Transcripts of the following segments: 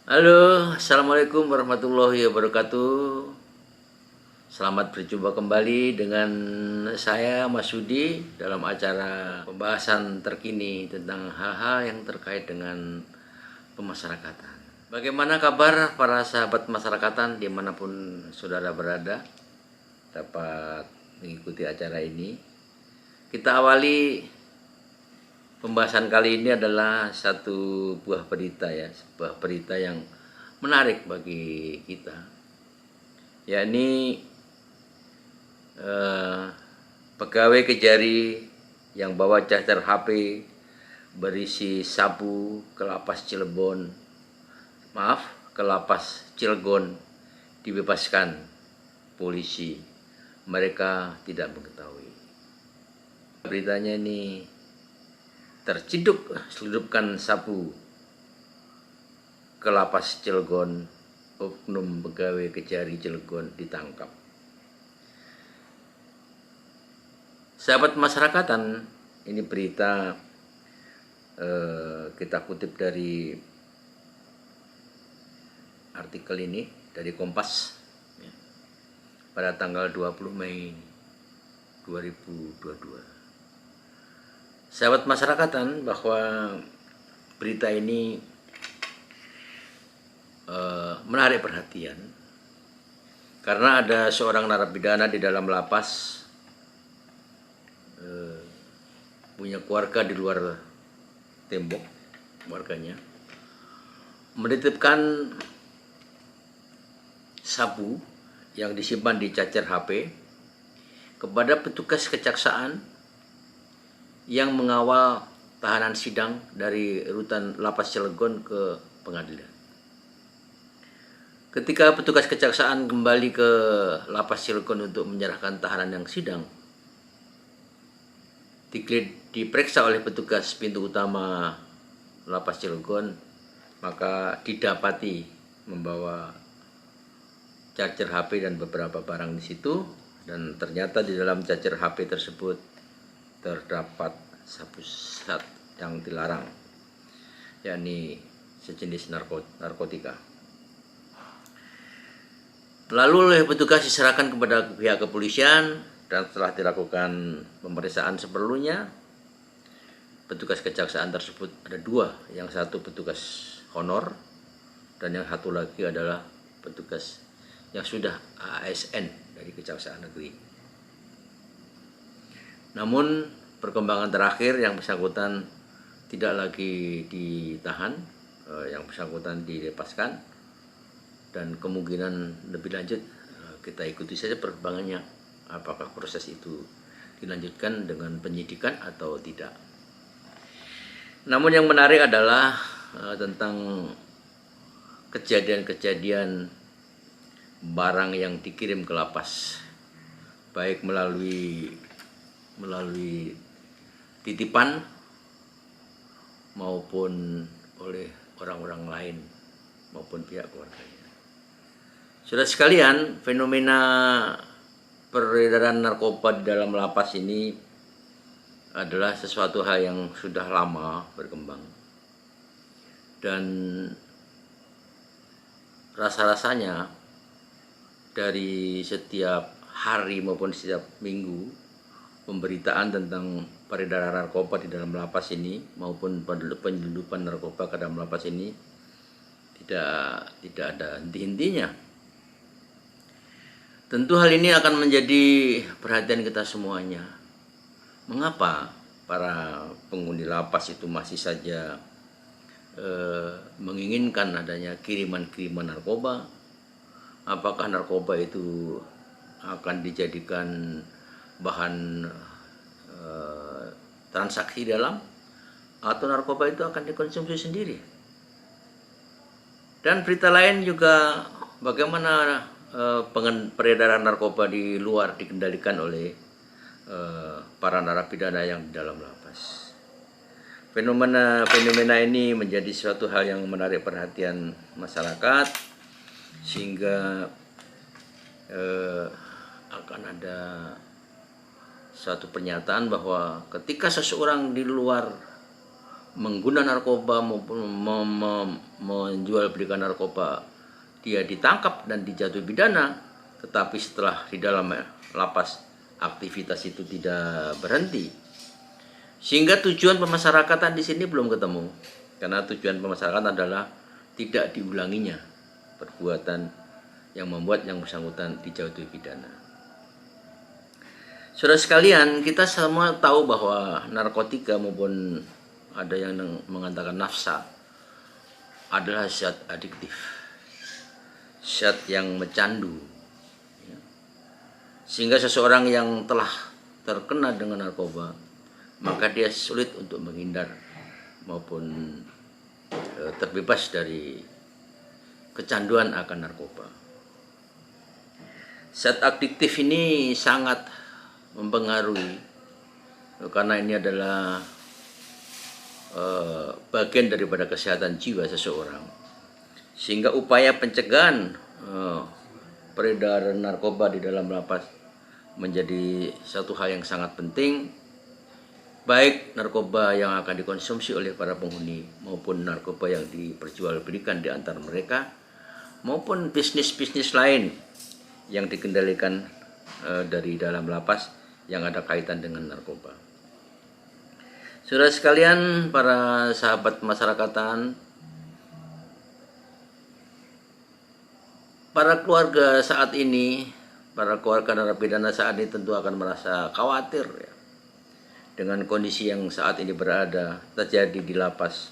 Halo, Assalamualaikum warahmatullahi wabarakatuh. Selamat berjumpa kembali dengan saya Mas Sudi dalam acara pembahasan terkini tentang hal-hal yang terkait dengan pemasyarakatan. Bagaimana kabar para sahabat masyarakatan dimanapun saudara berada dapat mengikuti acara ini. Kita awali pembahasan kali ini adalah satu buah berita ya, sebuah berita yang menarik bagi kita, yakni pegawai Kejari yang bawa charger HP berisi sabu ke lapas Cilegon dibebaskan polisi. Mereka tidak mengetahui. Beritanya ini terciduk seludupkan sabu ke lapas Cilegon, oknum pegawai Kejari Cilegon ditangkap. Sahabat masyarakatan, ini berita kita kutip dari artikel ini dari Kompas ya, pada tanggal 20 Mei 2022. Sahabat masyarakatan, bahwa berita ini menarik perhatian karena ada seorang narapidana di dalam lapas, punya keluarga di luar tembok keluarganya, menitipkan sabu yang disimpan di charger HP kepada petugas kejaksaan yang mengawal tahanan sidang dari rutan lapas Cilegon ke pengadilan. Ketika petugas kejaksaan kembali ke lapas Cilegon untuk menyerahkan tahanan yang sidang, diperiksa oleh petugas pintu utama lapas Cilegon, maka didapati membawa charger HP dan beberapa barang di situ, dan ternyata di dalam charger HP tersebut terdapat sabu sat yang dilarang, yakni sejenis narkotika. Lalu oleh petugas diserahkan kepada pihak kepolisian, dan setelah dilakukan pemeriksaan seperlunya, petugas kejaksaan tersebut ada dua, yang satu petugas honor dan yang satu lagi adalah petugas yang sudah ASN dari Kejaksaan Negeri. Namun perkembangan terakhir, yang bersangkutan tidak lagi ditahan, yang bersangkutan dilepaskan, dan kemungkinan lebih lanjut kita ikuti saja perkembangannya, apakah proses itu dilanjutkan dengan penyidikan atau tidak. Namun yang menarik adalah tentang kejadian-kejadian barang yang dikirim ke lapas, baik melalui titipan maupun oleh orang-orang lain maupun pihak keluarganya. Saudara sekalian, fenomena peredaran narkoba di dalam lapas ini adalah sesuatu hal yang sudah lama berkembang, dan rasa-rasanya dari setiap hari maupun setiap minggu pemberitaan tentang peredaran narkoba di dalam lapas ini maupun penyelundupan narkoba ke dalam lapas ini tidak ada henti-hentinya. Tentu hal ini akan menjadi perhatian kita semuanya. Mengapa para penghuni lapas itu masih saja menginginkan adanya kiriman-kiriman narkoba? Apakah narkoba itu akan dijadikan bahan transaksi dalam, atau narkoba itu akan dikonsumsi sendiri? Dan berita lain juga, bagaimana peredaran narkoba di luar dikendalikan oleh para narapidana yang di dalam lapas. Fenomena ini menjadi suatu hal yang menarik perhatian masyarakat, sehingga akan ada suatu pernyataan bahwa ketika seseorang di luar mengguna narkoba maupun menjual belikan narkoba, dia ditangkap dan dijatuhi pidana, tetapi setelah di dalam lapas aktivitas itu tidak berhenti, sehingga tujuan pemasarakatan di sini belum ketemu. Karena tujuan pemasarakatan adalah tidak diulanginya perbuatan yang membuat yang bersangkutan dijatuhi pidana. Saudara sekalian, kita semua tahu bahwa narkotika maupun ada yang mengatakan nafsa adalah zat adiktif, zat yang mencandu, sehingga seseorang yang telah terkena dengan narkoba, maka dia sulit untuk menghindar maupun terbebas dari kecanduan akan narkoba. Zat adiktif ini sangat mempengaruhi, karena ini adalah bagian daripada kesehatan jiwa seseorang, sehingga upaya pencegahan peredaran narkoba di dalam lapas menjadi satu hal yang sangat penting, baik narkoba yang akan dikonsumsi oleh para penghuni maupun narkoba yang diperjualbelikan di antara mereka, maupun bisnis-bisnis lain yang dikendalikan dari dalam lapas yang ada kaitan dengan narkoba. Saudara sekalian, para sahabat masyarakatan, para keluarga saat ini, para keluarga narapidana saat ini tentu akan merasa khawatir ya, dengan kondisi yang saat ini terjadi di lapas.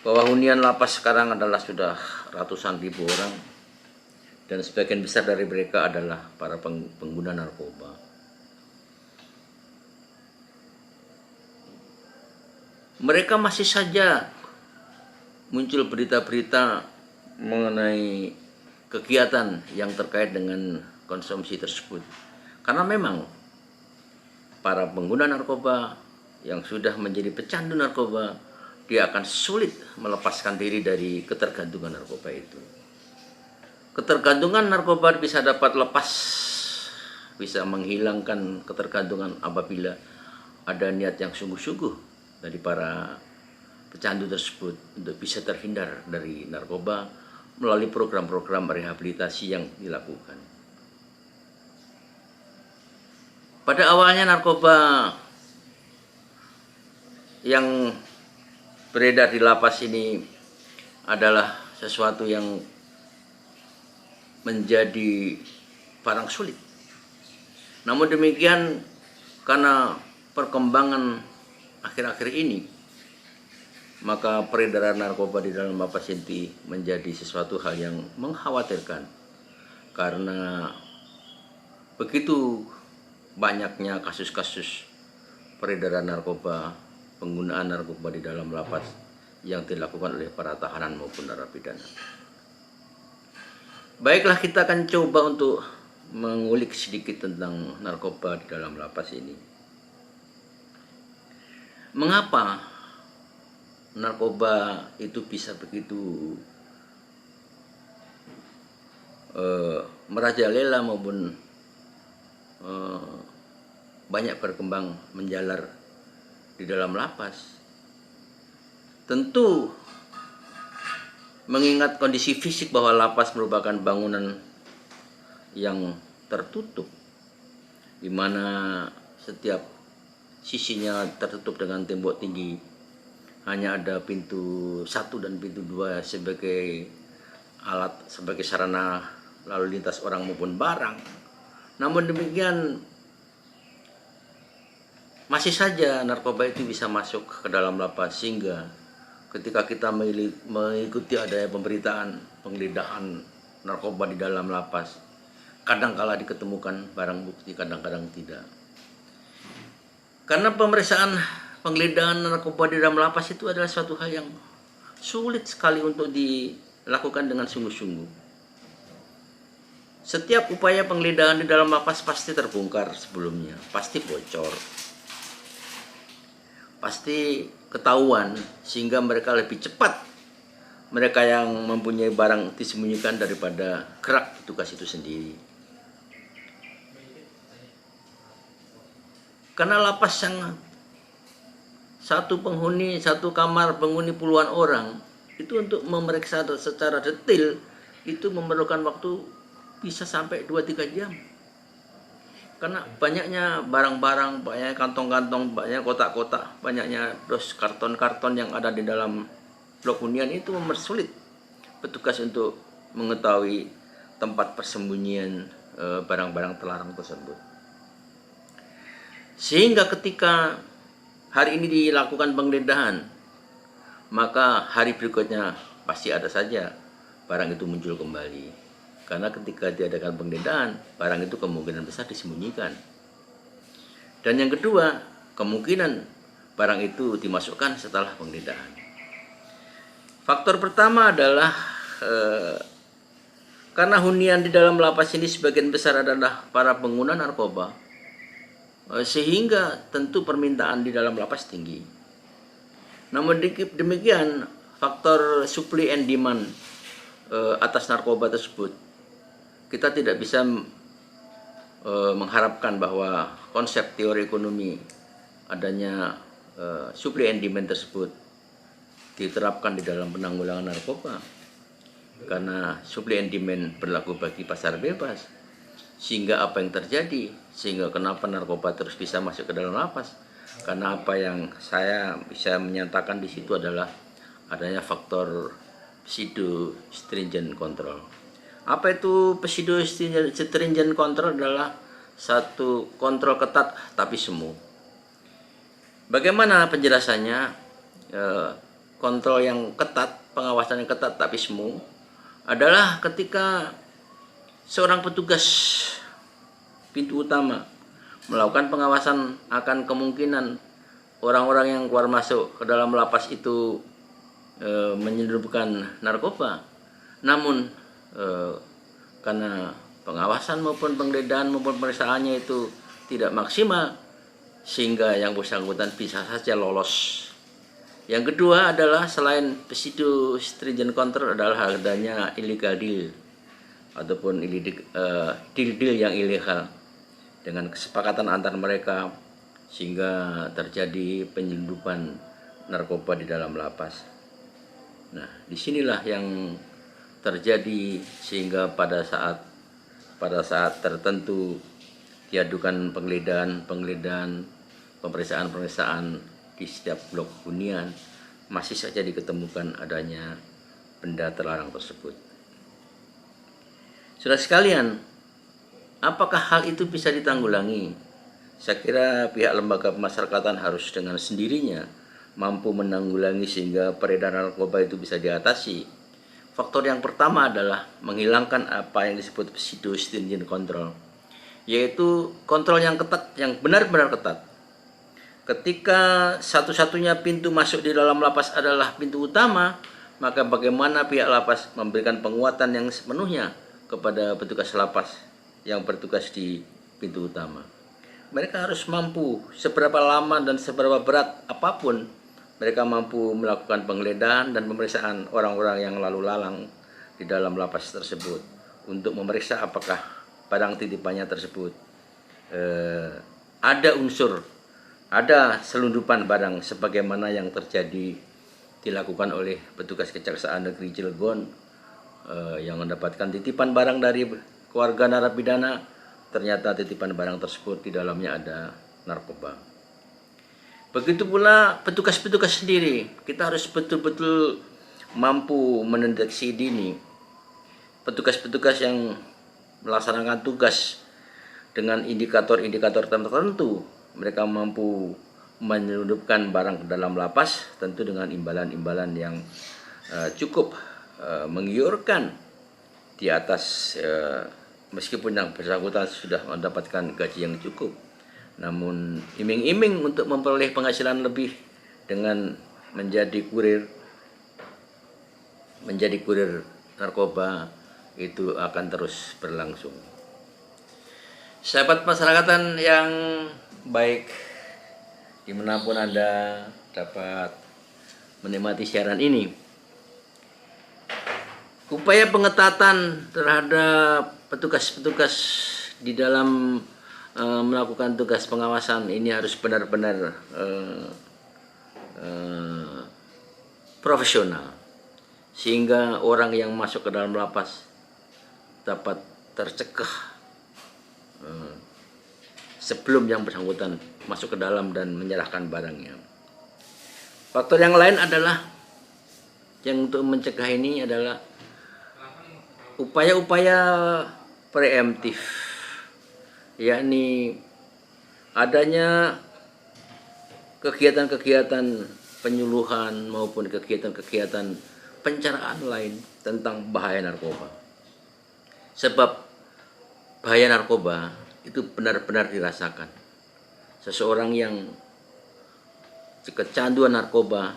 Bahwa hunian lapas sekarang adalah sudah ratusan ribu orang, dan sebagian besar dari mereka adalah para pengguna narkoba. Mereka masih saja muncul berita-berita mengenai kegiatan yang terkait dengan konsumsi tersebut. Karena memang para pengguna narkoba yang sudah menjadi pecandu narkoba, dia akan sulit melepaskan diri dari ketergantungan narkoba itu. Ketergantungan narkoba bisa dapat lepas, bisa menghilangkan ketergantungan apabila ada niat yang sungguh-sungguh dari para pecandu tersebut untuk bisa terhindar dari narkoba melalui program-program rehabilitasi yang dilakukan. Pada awalnya narkoba yang beredar di lapas ini adalah sesuatu yang menjadi barang sulit. Namun demikian, karena perkembangan akhir-akhir ini, maka peredaran narkoba di dalam lapas inti menjadi sesuatu hal yang mengkhawatirkan, karena begitu banyaknya kasus-kasus peredaran narkoba, penggunaan narkoba di dalam lapas yang dilakukan oleh para tahanan maupun narapidana. Baiklah, kita akan coba untuk mengulik sedikit tentang narkoba di dalam lapas ini. Mengapa narkoba itu bisa begitu merajalela maupun banyak berkembang menjalar di dalam lapas? Tentu mengingat kondisi fisik bahwa lapas merupakan bangunan yang tertutup, di mana setiap sisinya tertutup dengan tembok tinggi. Hanya ada pintu 1 dan pintu 2 sebagai alat, sebagai sarana lalu lintas orang maupun barang. Namun demikian, masih saja narkoba itu bisa masuk ke dalam lapas, sehingga ketika kita mengikuti adanya pemberitaan penggeledahan narkoba di dalam lapas, kadang-kala diketemukan barang bukti, kadang-kadang tidak. Karena pemeriksaan penggeledahan narkoba di dalam lapas itu adalah suatu hal yang sulit sekali untuk dilakukan dengan sungguh-sungguh. Setiap upaya penggeledahan di dalam lapas pasti terbongkar sebelumnya, pasti bocor, pasti ketahuan, sehingga mereka lebih cepat, mereka yang mempunyai barang disembunyikan, daripada gerak tugas itu sendiri. Karena lapas satu penghuni, satu kamar penghuni puluhan orang, itu untuk memeriksa secara detail itu memerlukan waktu bisa sampai 2-3 jam. Karena banyaknya barang-barang, banyaknya kantong-kantong, banyaknya kotak-kotak, banyaknya dos karton-karton yang ada di dalam blok hunian itu mempersulit petugas untuk mengetahui tempat persembunyian barang-barang terlarang tersebut. Sehingga ketika hari ini dilakukan penggeledahan, maka hari berikutnya pasti ada saja barang itu muncul kembali. Karena ketika diadakan penggeledahan, barang itu kemungkinan besar disembunyikan. Dan yang kedua, kemungkinan barang itu dimasukkan setelah penggeledahan. Faktor pertama adalah karena hunian di dalam lapas ini sebagian besar adalah para pengguna narkoba, sehingga tentu permintaan di dalam lapas tinggi. Namun demikian, faktor supply and demand atas narkoba tersebut, kita tidak bisa mengharapkan bahwa konsep teori ekonomi adanya supply and demand tersebut diterapkan di dalam penanggulangan narkoba. Karena supply and demand berlaku bagi pasar bebas, sehingga apa yang terjadi, sehingga kenapa narkoba terus bisa masuk ke dalam lapas? Karena apa yang saya bisa menyatakan di situ adalah adanya faktor pseudo stringent control. Apa itu pseudo stringent control? Adalah satu kontrol ketat tapi semu. Bagaimana penjelasannya? Kontrol yang ketat, pengawasan yang ketat tapi semu adalah ketika seorang petugas pintu utama melakukan pengawasan akan kemungkinan orang-orang yang keluar masuk ke dalam lapas itu menyelundupkan narkoba. Namun karena pengawasan maupun penggeledahan maupun pemeriksaannya itu tidak maksimal, sehingga yang bersangkutan bisa saja lolos. Yang kedua adalah selain pseudo stringent control adalah adanya illegal deal ataupun deal-deal yang ilegal dengan kesepakatan antar mereka, sehingga terjadi penyelundupan narkoba di dalam lapas. Nah, disinilah yang terjadi, sehingga pada saat tertentu diadukan penggeledahan, pemeriksaan di setiap blok hunian, masih saja diketemukan adanya benda terlarang tersebut. Saudara sekalian, apakah hal itu bisa ditanggulangi? Saya kira pihak lembaga pemasyarakatan harus dengan sendirinya mampu menanggulangi sehingga peredaran narkoba itu bisa diatasi. Faktor yang pertama adalah menghilangkan apa yang disebut pseudo stringent control, yaitu kontrol yang ketat, yang benar-benar ketat. Ketika satu-satunya pintu masuk di dalam lapas adalah pintu utama, maka bagaimana pihak lapas memberikan penguatan yang sepenuhnya kepada petugas lapas yang bertugas di pintu utama. Mereka harus mampu seberapa lama dan seberapa berat apapun, mereka mampu melakukan penggeledahan dan pemeriksaan orang-orang yang lalu lalang di dalam lapas tersebut untuk memeriksa apakah barang titipannya tersebut ada selundupan barang sebagaimana yang terjadi dilakukan oleh petugas Kejaksaan Negeri Cilegon yang mendapatkan titipan barang dari keluarga narapidana. Ternyata titipan barang tersebut di dalamnya ada narkoba. Begitu pula petugas-petugas sendiri, kita harus betul-betul mampu mendeteksi dini. Petugas-petugas yang melaksanakan tugas dengan indikator-indikator tertentu, mereka mampu menyelundupkan barang ke dalam lapas, tentu dengan imbalan-imbalan yang cukup menggiurkan di atas, meskipun yang bersangkutan sudah mendapatkan gaji yang cukup, namun iming-iming untuk memperoleh penghasilan lebih dengan menjadi kurir narkoba itu akan terus berlangsung. Sahabat masyarakatan yang baik, dimanapun Anda dapat menikmati siaran ini, upaya pengetatan terhadap petugas-petugas di dalam melakukan tugas pengawasan ini harus benar-benar profesional, sehingga orang yang masuk ke dalam lapas dapat tercegah sebelum yang bersangkutan masuk ke dalam dan menyerahkan barangnya. Faktor yang lain adalah yang untuk mencegah ini adalah upaya-upaya preemptif, yakni adanya kegiatan-kegiatan penyuluhan maupun kegiatan-kegiatan pencerahan lain tentang bahaya narkoba. Sebab bahaya narkoba itu benar-benar dirasakan. Seseorang yang kecanduan narkoba,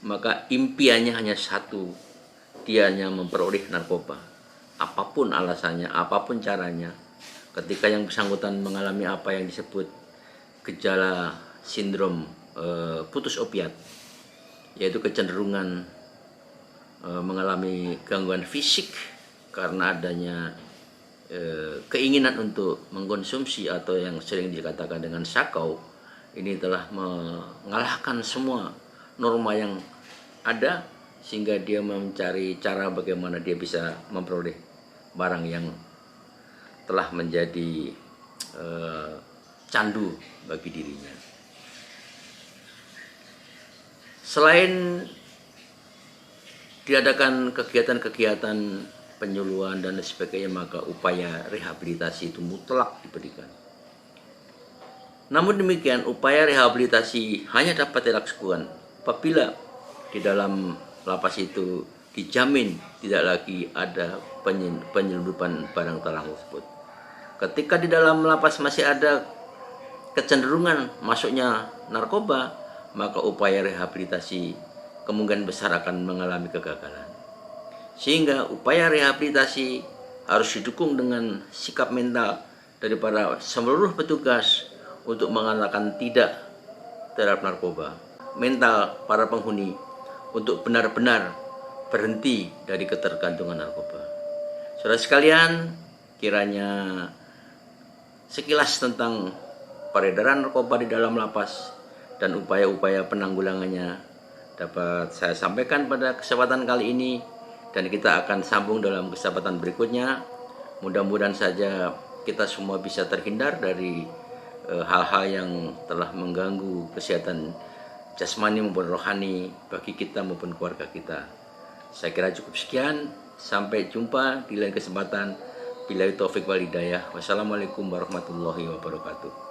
maka impiannya hanya satu, dia hanya memperoleh narkoba. Apapun alasannya, apapun caranya, ketika yang bersangkutan mengalami apa yang disebut gejala sindrom putus opiat, yaitu kecenderungan mengalami gangguan fisik karena adanya keinginan untuk mengkonsumsi atau yang sering dikatakan dengan sakau, ini telah mengalahkan semua norma yang ada, sehingga dia mencari cara bagaimana dia bisa memperoleh barang yang telah menjadi candu bagi dirinya. Selain diadakan kegiatan-kegiatan penyuluhan dan sebagainya, maka upaya rehabilitasi itu mutlak diberikan. Namun demikian, upaya rehabilitasi hanya dapat dilakukan apabila di dalam lapas itu dijamin tidak lagi ada penyelundupan barang terlarang tersebut. Ketika di dalam lapas masih ada kecenderungan masuknya narkoba, maka upaya rehabilitasi kemungkinan besar akan mengalami kegagalan. Sehingga upaya rehabilitasi harus didukung dengan sikap mental daripada seluruh petugas untuk mengatakan tidak terhadap narkoba. Mental para penghuni untuk benar-benar berhenti dari ketergantungan narkoba. Saudara sekalian, kiranya sekilas tentang peredaran narkoba di dalam lapas dan upaya-upaya penanggulangannya dapat saya sampaikan pada kesempatan kali ini, dan kita akan sambung dalam kesempatan berikutnya. Mudah-mudahan saja kita semua bisa terhindar dari hal-hal yang telah mengganggu kesehatan jasmani maupun rohani bagi kita maupun keluarga kita. Saya kira cukup sekian. Sampai jumpa di lain kesempatan. Billahi taufik wal hidayah. Wassalamualaikum warahmatullahi wabarakatuh.